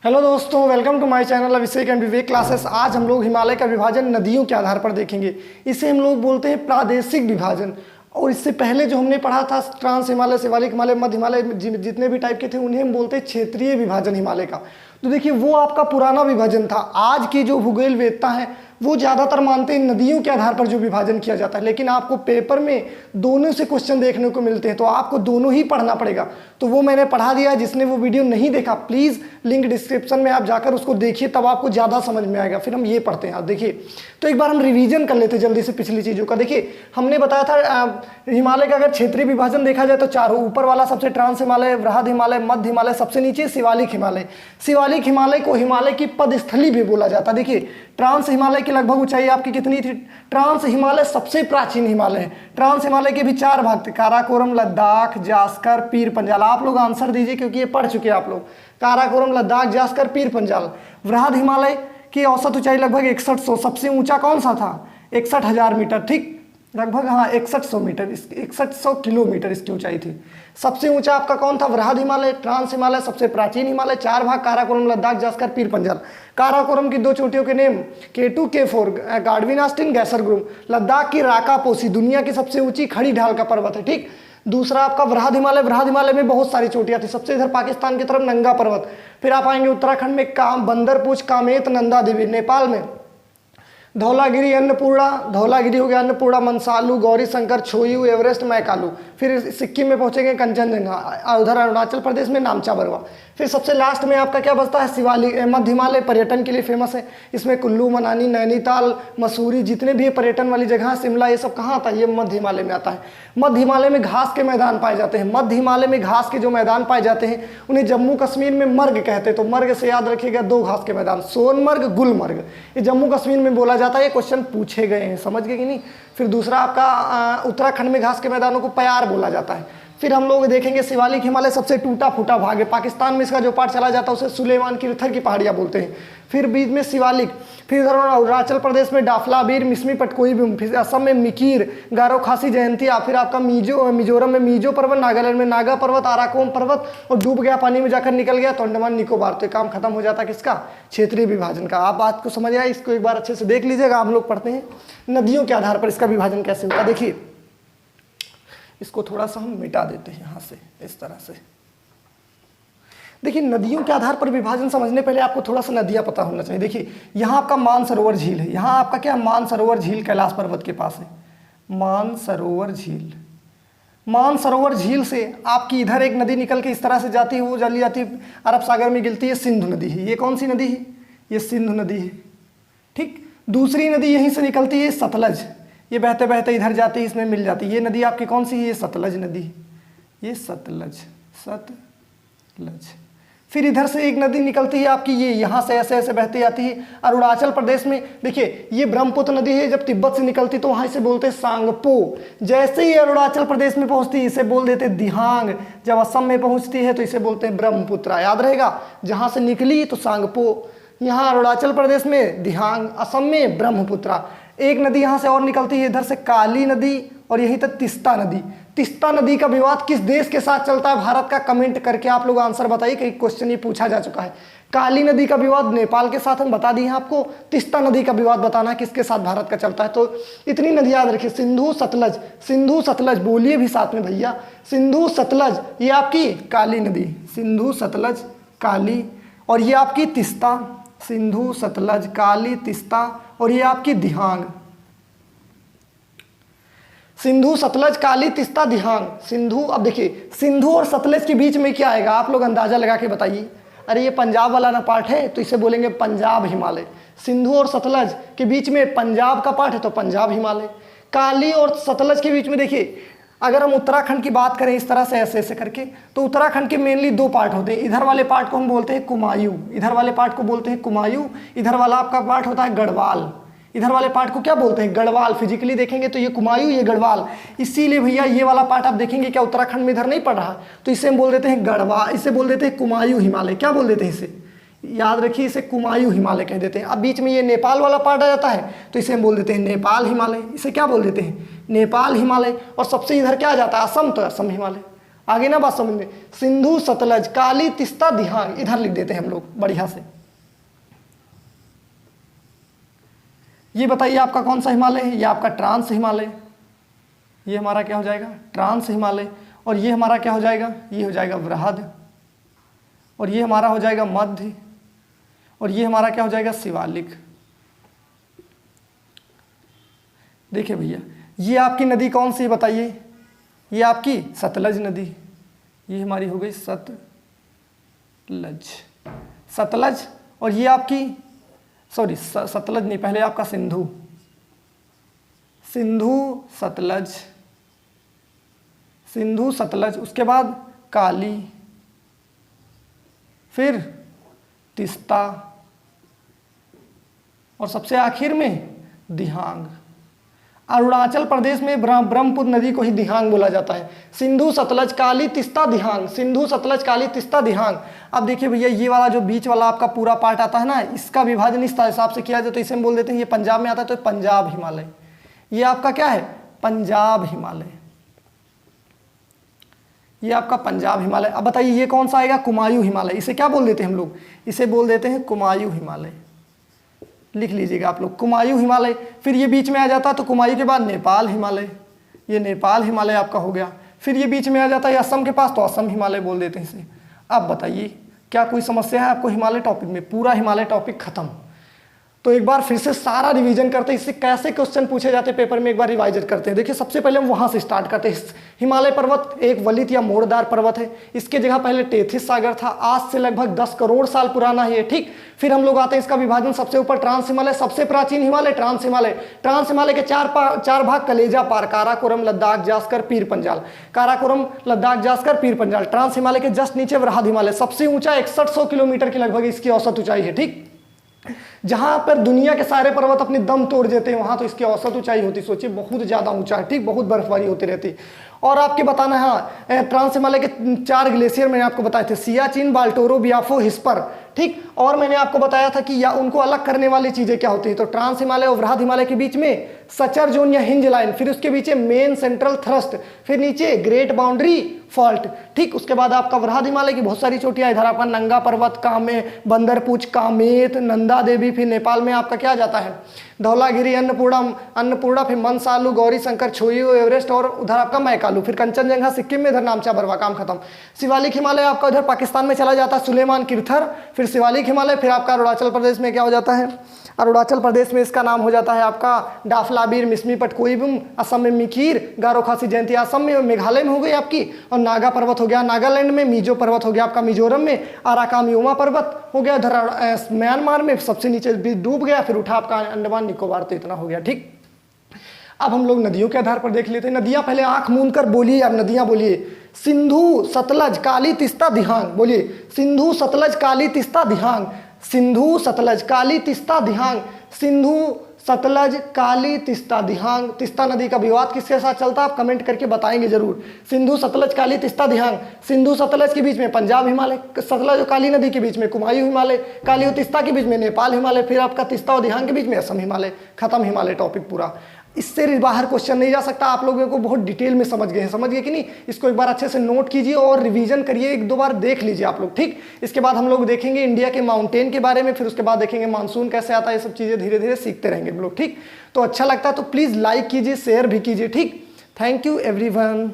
Hello दोस्तों, welcome to my channel Abhishek and Vivek classes. आज हम लोग हिमालय का विभाजन नदियों के आधार पर देखेंगे। इसे हम लोग बोलते हैं प्रादेशिक विभाजन। और इससे पहले जो हमने पढ़ा था ट्रांस हिमालय, शिवालिक हिमालय, मध्य हिमालय, जितने भी टाइप के थे उन्हें हम बोलते हैं क्षेत्रीय विभाजन हिमालय का। तो देखिए वो आपका पुराना विभाजन था। आज की जो भूगोलवेत्ता है वो ज़्यादातर मानते हैं नदियों के आधार पर जो विभाजन किया जाता है, लेकिन आपको पेपर में दोनों से क्वेश्चन देखने को मिलते हैं, तो आपको दोनों ही पढ़ना पड़ेगा। तो वो मैंने पढ़ा दिया। जिसने वो वीडियो नहीं देखा प्लीज़ लिंक डिस्क्रिप्शन में आप जाकर उसको देखिए, तब आपको ज़्यादा समझ में आएगा। फिर हम ये पढ़ते हैं। आप देखिए, तो एक बार हम रिवीजन कर लेते जल्दी से पिछली चीज़ों का। देखिए हमने बताया था हिमालय का अगर क्षेत्रीय विभाजन देखा जाए तो चारों, ऊपर वाला सबसे ट्रांस हिमालय, वृहद हिमालय, मध्य हिमालय, सबसे नीचे शिवालिक हिमालय। शिवालिक हिमालय को हिमालय की पदस्थली भी बोला जाता है। देखिए ट्रांस हिमालय की लगभग ऊंचाई आपकी कितनी थी? ट्रांस हिमालय सबसे प्राचीन हिमालय है। ट्रांस हिमालय के भी 4 भाग थे: काराकोरम, लद्दाख, जास्कर, पीर पंजाल। आप लोग आंसर दीजिए क्योंकि ये पढ़ चुके हैं आप लोग। काराकोरम, लद्दाख, जास्कर, पीर पंजाल। वृहद हिमालय की औसत ऊंचाई लगभग 6100। सबसे ऊंचा कौन सा था? 61,000 मीटर। ठीक, लगभग हाँ 6100 मीटर, 6100 किलोमीटर इसकी ऊंचाई थी। सबसे ऊंचा आपका कौन था? वृहद हिमालय। ट्रांस हिमालय सबसे प्राचीन हिमालय, 4 भाग: काराकोरम, लद्दाख, जास्कर, पीर पंजाल। काराकोरम की 2 चोटियों के name K2 K4, Godwin Austen, Gasherbrum. Ladakh की राकापोसी दुनिया की सबसे ऊंची खड़ी ढाल का पर्वत है। ठीक, दूसरा आपका वृहद हिमालय। वृहद हिमालय में बहुत सारी चोटियां थी। सबसे इधर पाकिस्तान की तरफ नंगा पर्वत। फिर आप आएंगे उत्तराखंड में बंदरपूछ, कामेत, नंदा देवी। नेपाल में धौलागिरी, अन्नपूर्णा, धौलागिरी हो गया, अन्नपूर्णा, मनसालू, गौरी शंकर, छोयू, एवरेस्ट, मैकालू। फिर सिक्किम में पहुंचेंगे कंचनजंगा। उधर अरुणाचल प्रदेश में नामचा बरवा। फिर सबसे लास्ट में आपका क्या बचता है? शिवालिक। मध्य हिमालय पर्यटन के लिए फेमस है। इसमें कुल्लू, मनाली, नैनीताल, मसूरी, जितने भी पर्यटन वाली जगह, शिमला, ये सब कहाँ आता है? ये मध्य हिमालय में आता है। मध्य हिमालय में घास के मैदान पाए जाते हैं। मध्य हिमालय में घास के जो मैदान पाए जाते हैं उन्हें जम्मू कश्मीर में मर्ग कहते हैं। तो मर्ग से याद रखिएगा 2 घास के मैदान, सोनमर्ग, गुलमर्ग। ये जम्मू कश्मीर में बोला जाता है। ये क्वेश्चन पूछे गए हैं, समझ गए कि नहीं? फिर दूसरा आपका उत्तराखंड में घास के मैदानों को प्यार बोला जाता है। फिर हम लोग देखेंगे शिवालिक हिमालय सबसे टूटा फूटा भाग है। पाकिस्तान में इसका जो पार्ट चला जाता है उसे सुलेमान की रिथर की पहाड़ियाँ बोलते हैं। फिर बीच में शिवालिक। फिर इधर अरुणाचल प्रदेश में डाफलाबीर, मिसमी पटकोई। फिर असम में मिकीर, गारो खासी, जयंतिया। फिर आपका मिजोरम में मीजो पर्वत, नागालैंड में नागा पर्वत, आराकोम पर्वत। और डूब गया, पानी में जाकर निकल गया तो अंडमान निकोबार। तो काम खत्म हो जाता है किसका? क्षेत्रीय विभाजन का। आप बात को समझ आए? इसको एक बार अच्छे से देख लीजिएगा। हम लोग पढ़ते हैं नदियों के आधार पर इसका विभाजन कैसे होता है। देखिए इसको थोड़ा सा हम मिटा देते हैं यहाँ से, इस तरह से। देखिए नदियों के आधार पर विभाजन समझने पहले आपको थोड़ा सा नदियाँ पता होना चाहिए। देखिए यहाँ आपका मानसरोवर झील है। यहाँ आपका क्या? मानसरोवर झील कैलाश पर्वत के पास है। मानसरोवर झील। मानसरोवर झील से आपकी इधर एक नदी निकल के इस तरह से जाती है, वो चली जाती है अरब सागर में गिरती है, सिंधु नदी है। ये कौन सी नदी है? ये सिंधु नदी है। ठीक, दूसरी नदी यहीं से निकलती है, सतलज। ये बहते बहते इधर जाती है, इसमें मिल जाती है। ये नदी आपकी कौन सी है? ये सतलज नदी। ये सतलज, सतलज। फिर इधर से एक नदी निकलती है आपकी, ये यहाँ से ऐसे ऐसे बहती आती है अरुणाचल प्रदेश में। देखिए ये ब्रह्मपुत्र नदी है। जब तिब्बत से निकलती तो वहाँ इसे बोलते हैं सांगपो। जैसे ही अरुणाचल प्रदेश में पहुँचती है इसे बोल देते हैं दिहांग। जब असम में पहुँचती है तो इसे बोलते हैं ब्रह्मपुत्र। याद रहेगा, जहाँ से निकली तो सांगपो, यहाँ अरुणाचल प्रदेश में दिहांग, असम में ब्रह्मपुत्र। एक नदी यहाँ से और निकलती है इधर से, काली नदी, और यहीं तक तिस्ता नदी। तिस्ता नदी का विवाद किस देश के साथ चलता है भारत का? कमेंट करके आप लोग आंसर बताइए, कई क्वेश्चन ये पूछा जा चुका है। काली नदी का विवाद नेपाल के साथ हम बता दिए हैं आपको। तिस्ता नदी का विवाद बताना है किसके साथ भारत का चलता है। तो इतनी नदी याद रखिए, सिंधु सतलज। सिंधु सतलज बोलिए भी साथ में भैया, सिंधु सतलज। ये आपकी काली नदी, सिंधु सतलज काली। और ये आपकी तिस्ता, सिंधु सतलज काली तिस्ता। और ये आपकी दिहांग, सिंधु सतलज काली तिस्ता दिहांग। सिंधु, अब देखिए सिंधु और सतलज के बीच में क्या आएगा? आप लोग अंदाजा लगा के बताइए। अरे ये पंजाब वाला ना पार्ट है तो इसे बोलेंगे पंजाब हिमालय। सिंधु और सतलज के बीच में पंजाब का पार्ट है तो पंजाब हिमालय। काली और सतलज के बीच में देखिए, अगर हम उत्तराखंड की बात करें इस तरह से ऐसे ऐसे करके, तो उत्तराखंड के मेनली 2 पार्ट होते हैं। इधर वाले पार्ट को हम बोलते हैं कुमायूं, इधर वाले पार्ट को बोलते हैं कुमायूं। इधर वाला आपका पार्ट होता है गढ़वाल, इधर वाले पार्ट को क्या बोलते हैं? गढ़वाल। फिजिकली देखेंगे तो ये कुमायूं, ये गढ़वाल। इसीलिए भैया ये वाला पार्ट आप देखेंगे क्या उत्तराखंड में इधर नहीं पड़ रहा, तो इसे हम बोल देते हैं गढ़वाल, इसे बोल देते हैं कुमायूं हिमालय। क्या बोल देते हैं इसे? याद रखिए, इसे कुमायूं हिमालय कह देते हैं। अब बीच में ये नेपाल वाला पार्ट आ जाता है तो इसे हम बोल देते हैं नेपाल हिमालय। इसे क्या बोल देते हैं? नेपाल हिमालय। और सबसे इधर क्या आ जाता है? असम, तो असम हिमालय। आगे ना बात समझ में, सिंधु सतलज काली तिस्ता दिहांग, इधर लिख देते हैं हम लोग बढ़िया से। ये बताइए आपका कौन सा हिमालय है? ये आपका ट्रांस हिमालय, ये हमारा क्या हो जाएगा? ट्रांस हिमालय। और ये हमारा क्या हो जाएगा? ये हो जाएगा वृहद। और ये हमारा हो जाएगा मध्य। और ये हमारा क्या हो जाएगा? शिवालिक। देखिए भैया, ये आपकी नदी कौन सी है बताइए? ये आपकी सतलज नदी, ये हमारी हो गई सतलज, सतलज। और ये आपकी सॉरी सतलज नहीं, पहले आपका सिंधु, सिंधु सतलज, सिंधु सतलज, उसके बाद काली, फिर तिस्ता, और सबसे आखिर में दिहांग। अरुणाचल प्रदेश में ब्रह्मपुत्र नदी को ही दिहांग बोला जाता है। सिंधु सतलज काली तिस्ता दिहांग, सिंधु सतलज काली तिस्ता दिहांग। अब देखिए भैया, ये वाला जो बीच वाला आपका पूरा पार्ट आता है ना, इसका विभाजन इस हिसाब से किया जाए तो इसे हम बोल देते हैं ये पंजाब में आता है तो पंजाब हिमालय। ये आपका क्या है? पंजाब हिमालय, ये आपका पंजाब हिमालय। अब बताइए ये कौन सा आएगा? कुमायूं हिमालय। इसे क्या बोल देते हैं हम लोग? इसे बोल देते हैं कुमायूं हिमालय। लिख लीजिएगा आप लोग, कुमायूं हिमालय। फिर ये बीच में आ जाता है तो कुमायूं के बाद नेपाल हिमालय, ये नेपाल हिमालय आपका हो गया। फिर ये बीच में आ जाता है असम के पास तो असम हिमालय बोल देते हैं इसे। अब बताइए क्या कोई समस्या है आपको हिमालय टॉपिक में? पूरा हिमालय टॉपिक खत्म। तो एक बार फिर से सारा रिवीजन करते हैं, इससे कैसे क्वेश्चन पूछे जाते हैं पेपर में एक बार रिवाइज करते हैं। देखिए सबसे पहले हम वहाँ से स्टार्ट करते हैं। हिमालय पर्वत एक वलित या मोड़दार पर्वत है। इसके जगह पहले टेथिस सागर था, आज से लगभग 10 करोड़ साल पुराना है ये, ठीक। फिर हम लोग आते हैं इसका विभाजन, सबसे ऊपर ट्रांस हिमालय, सबसे प्राचीन हिमालय ट्रांस हिमालय। ट्रांस हिमालय के चार भाग कलेजा पार, काराकोरम, लद्दाख, जास्कर, पीर पंजाल, काराकोरम, लद्दाख, जास्कर, पीर पंजाल। ट्रांस हिमालय के जस्ट नीचे वृहद हिमालय, सबसे ऊंचा 6100 किलोमीटर की लगभग इसकी औसत ऊंचाई है, ठीक। जहां पर दुनिया के सारे पर्वत अपने दम तोड़ देते हैं वहां तो इसकी औसत ऊंचाई होती, सोचिए बहुत ज्यादा ऊंचा है, ठीक। बहुत बर्फबारी होती रहती। और आपके बताना है, हाँ, ट्रांस हिमालय के 4 ग्लेशियर मैंने आपको बताए थे, सियाचिन, बाल्टोरो, बियाफो, हिस्पर, ठीक। और मैंने आपको बताया था कि या उनको अलग करने वाली चीजें क्या होती है। तो ट्रांस हिमालय और वृहद हिमालय के बीच में सचर जोन या हिंज लाइन, फिर उसके पीछे मेन सेंट्रल थ्रस्ट, फिर नीचे ग्रेट बाउंड्री फॉल्ट, ठीक। उसके बाद आपका वृहद हिमालय की बहुत सारी चोटियां, इधर आपका नंगा पर्वत, कामे, बंदरपूछ, कामेत, नंदा देवी, फिर नेपाल में आपका क्या जाता है धौलागिरी, अन्नपूर्णा, फिर मनसालू, गौरी शंकर, छोइयो, एवरेस्ट, और उधर आपका मैकालू, फिर कंचनजंगा सिक्किम में, इधर नामचा बरवा, काम खत्म। शिवालिक हिमालय आपका उधर पाकिस्तान में चला जाता है, सुलेमान किरथर, फिर शिवालिक हिमालय। फिर आपका अरुणाचल प्रदेश में क्या हो जाता है? अरुणाचल प्रदेश में इसका नाम हो जाता है आपका डाफलाबीर, मिसमी पटकोईबुम, असम में मिकीर, गारो खासी जयंती, असम में, मेघालय में हो गई आपकी, और नागा पर्वत हो गया नागालैंड में, मिजो पर्वत हो गया आपका मिजोरम में, आराकाम योमा पर्वत हो गया उधर म्यांमार में, सबसे नीचे डूब गया, फिर उठा आपका अंडमान निकोबार, तो इतना हो गया, ठीक। अब हम लोग नदियों के आधार पर देख लेते हैं। नदियां पहले आंख मूंद कर बोलिए यार, नदियां बोलिए। सिंधु सतलज काली तिस्ता दिहांग, बोलिए सिंधु सतलज काली तिस्ता दिहांग, सिंधु सतलज काली तिस्ता दिहांग, सिंधु सतलज काली तिस्ता दिहांग। तिस्ता नदी का विवाद किसके साथ चलता है आप कमेंट करके बताएंगे जरूर। सिंधु सतलज काली तिस्ता दिहांग, सिंधु सतलज के बीच में पंजाब हिमालय, सतलज और काली नदी के बीच में कुमायूं हिमालय, काली और तिस्ता के बीच में नेपाल हिमालय, फिर आपका तिस्ता और दिहांग के बीच में असम हिमालय। खत्म हिमालय टॉपिक पूरा, इससे बाहर क्वेश्चन नहीं जा सकता। आप लोगों को बहुत डिटेल में समझ गए कि नहीं? इसको एक बार अच्छे से नोट कीजिए और रिवीजन करिए, 1-2 बार देख लीजिए आप लोग, ठीक। इसके बाद हम लोग देखेंगे इंडिया के माउंटेन के बारे में, फिर उसके बाद देखेंगे मानसून कैसे आता है, ये सब चीज़ें धीरे धीरे सीखते रहेंगे हम लोग, ठीक। तो अच्छा लगता है तो प्लीज़ लाइक कीजिए, शेयर भी कीजिए, ठीक। Thank you everyone.